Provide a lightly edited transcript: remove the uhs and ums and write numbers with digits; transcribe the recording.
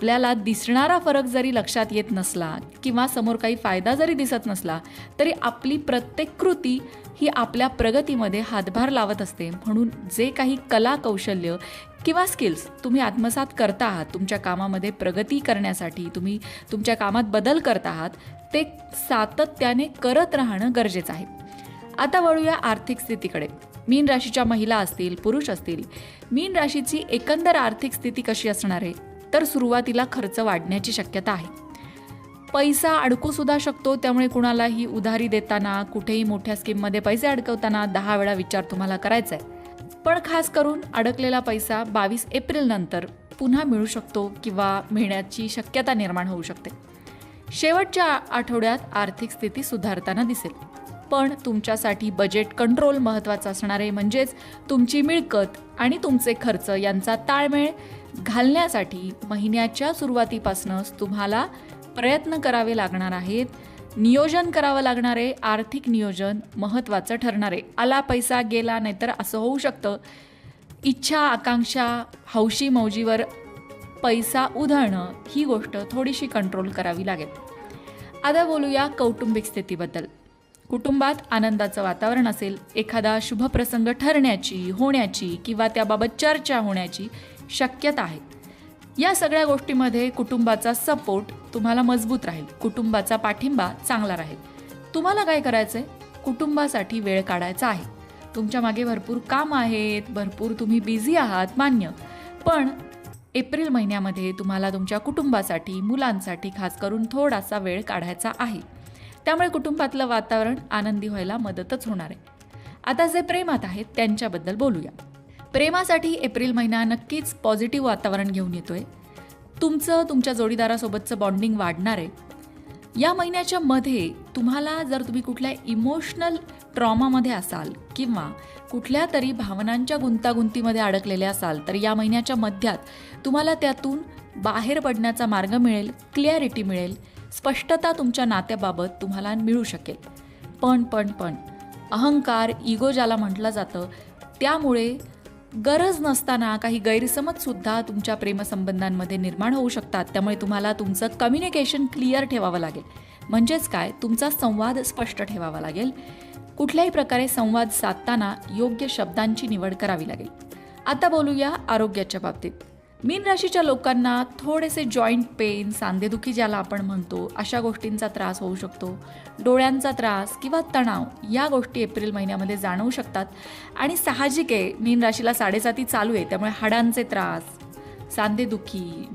आपल्याला दिसणारा फरक जरी लक्षात येत नसला किंवा समोर काही फायदा जरी दिसत नसला तरी आपली प्रत्येक कृती ही आपल्या प्रगतीमध्ये हातभार लावत असते. म्हणून जे काही कला कौशल्य किंवा स्किल्स तुम्ही आत्मसात करता आहात, तुमच्या कामामध्ये प्रगती करण्यासाठी तुम्ही तुमच्या कामात बदल करत आहात, ते सातत्याने करत राहणं गरजेचं आहे. आता वळूया आर्थिक स्थितीकडे. मीन राशीच्या महिला असतील, पुरुष असतील, मीन राशीची एकंदर आर्थिक स्थिती कशी असणार आहे? तर सुरुवातीला खर्च वाढण्याची शक्यता आहे. पैसा अडकूसुद्धा शकतो, त्यामुळे कुणालाही उधारी देताना, कुठेही मोठ्या स्कीममध्ये पैसे अडकवताना 10 वेळा विचार तुम्हाला करायचा आहे. पण खास करून अडकलेला पैसा 22 एप्रिल नंतर पुन्हा मिळू शकतो किंवा मिळण्याची शक्यता निर्माण होऊ शकते. शेवटच्या आठवड्यात आर्थिक स्थिती सुधारताना दिसेल. पण तुमच्यासाठी बजेट कंट्रोल महत्त्वाचं असणार आहे. म्हणजेच तुमची मिळकत आणि तुमचे खर्च यांचा ताळमेळ घालण्यासाठी महिन्याच्या सुरुवातीपासूनच तुम्हाला प्रयत्न करावे लागणार आहेत. नियोजन करावं लागणार आहे. आर्थिक नियोजन महत्त्वाचं ठरणार आहे. आला पैसा गेला, नाहीतर असं होऊ शकतं इच्छा आकांक्षा हौशी मौजीवर पैसा उधळणं, ही गोष्ट थोडीशी कंट्रोल करावी लागेल. आता बोलूया कौटुंबिक स्थितीबद्दल. कुटुंबात आनंदाचं वातावरण असेल. एखादा शुभप्रसंग ठरण्याची, होण्याची किंवा त्याबाबत चर्चा होण्याची शक्यता आहे. या सगळ्या गोष्टीमध्ये कुटुंबाचा सपोर्ट तुम्हाला मजबूत राहील. कुटुंबाचा पाठिंबा चांगला राहील. तुम्हाला काय करायचं आहे? कुटुंबासाठी वेळ काढायचा आहे. तुमच्या मागे भरपूर काम आहेत, भरपूर तुम्ही बिझी आहात, मान्य. पण एप्रिल महिन्यामध्ये तुम्हाला तुमच्या कुटुंबासाठी, मुलांसाठी खास करून थोडासा वेळ काढायचा आहे. त्यामुळे कुटुंबातलं वातावरण आनंदी व्हायला मदतच होणार आहे. आता जे प्रेमात आहेत त्यांच्याबद्दल बोलूया. प्रेमासाठी एप्रिल महिना नक्कीच पॉझिटिव्ह वातावरण घेऊन येतोय. तुमच्या जोडीदारासोबतचं बॉन्डिंग वाढणार आहे. या महिन्याच्या मध्ये तुम्हाला जर तुम्ही कुठल्या इमोशनल ट्रॉमामध्ये असाल किंवा कुठल्या तरी भावनांच्या गुंतागुंतीमध्ये अडकलेले असाल तर या महिन्याच्या मध्यात तुम्हाला त्यातून बाहेर पडण्याचा मार्ग मिळेल, क्लॅरिटी मिळेल, स्पष्टता तुमच्या नात्याबाबत तुम्हाला मिळू शकेल. पण अहंकार, इगो ज्याला म्हटलं जातं, त्यामुळे गरज नसताना काही गैरसमजसुद्धा तुमच्या प्रेमसंबंधांमध्ये निर्माण होऊ शकतात. त्यामुळे तुम्हाला तुमचं कम्युनिकेशन क्लिअर ठेवावं लागेल. म्हणजेच काय, तुमचा संवाद स्पष्ट ठेवावा लागेल. कुठल्याही प्रकारे संवाद साधताना योग्य शब्दांची निवड करावी लागेल. आता बोलूया आरोग्याच्या बाबतीत. मीन राशीच्या लोकांना थोडेसे जॉईंट पेन, सांधेदुखी ज्याला आपण म्हणतो, अशा गोष्टींचा त्रास होऊ शकतो. डोळ्यांचा त्रास किंवा तणाव या गोष्टी एप्रिल महिन्यामध्ये जाणवू शकतात. आणि साहजिक आहे, मीन राशीला 7.5 चालू आहे, त्यामुळे हाडांचे त्रास, सांधेदुखी,